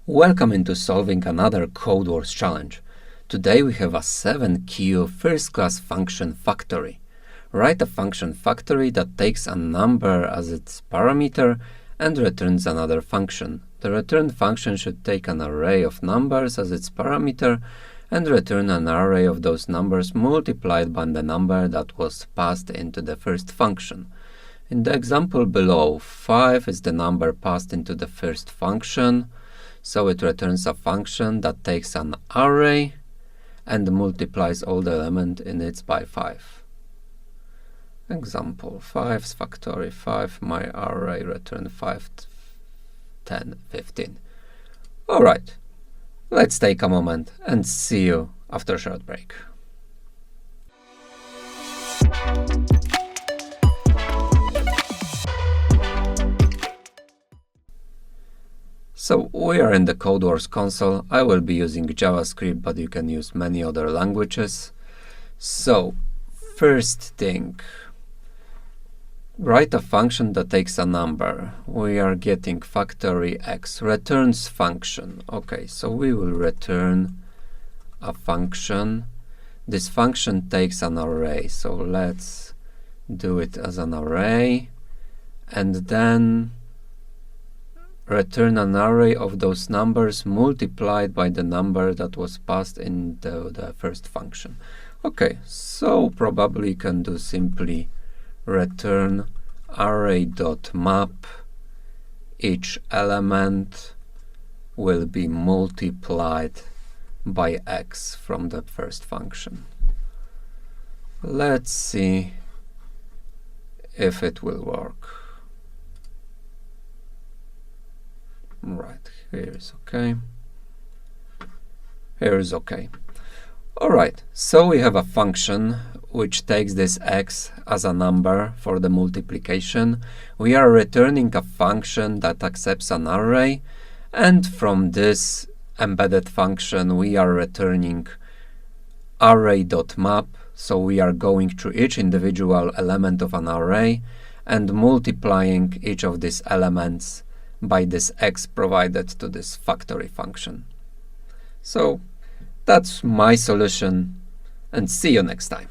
Welcome into solving another CODEWARS challenge. Today we have a 7Q first-class function factory. Write a function factory that takes a number as its parameter and returns another function. The returned function should take an array of numbers as its parameter and return an array of those numbers multiplied by the number that was passed into the first function. In the example below, 5 is the number passed into the first function. So it returns a function that takes an array and multiplies all the elements in it by 5. Example, 5's factory 5, my array return 5, 10, 15. Alright, let's take a moment and see you after a short break. So we are in the CODEWARS console. I will be using JavaScript, but you can use many other languages. So first thing, write a function that takes a number. We are getting factory x, returns function. Okay, so we will return a function. This function takes an array, so let's do it as an array, and then return an array of those numbers multiplied by the number that was passed in the first function. Okay, so probably you can do simply return array.map. Each element will be multiplied by x from the first function. Let's see if it will work. Right, here is okay. Here is okay. Alright, so we have a function which takes this x as a number for the multiplication. We are returning a function that accepts an array, and from this embedded function we are returning array.map. So we are going through each individual element of an array and multiplying each of these elements by this x provided to this factory function. So that's my solution, and see you next time.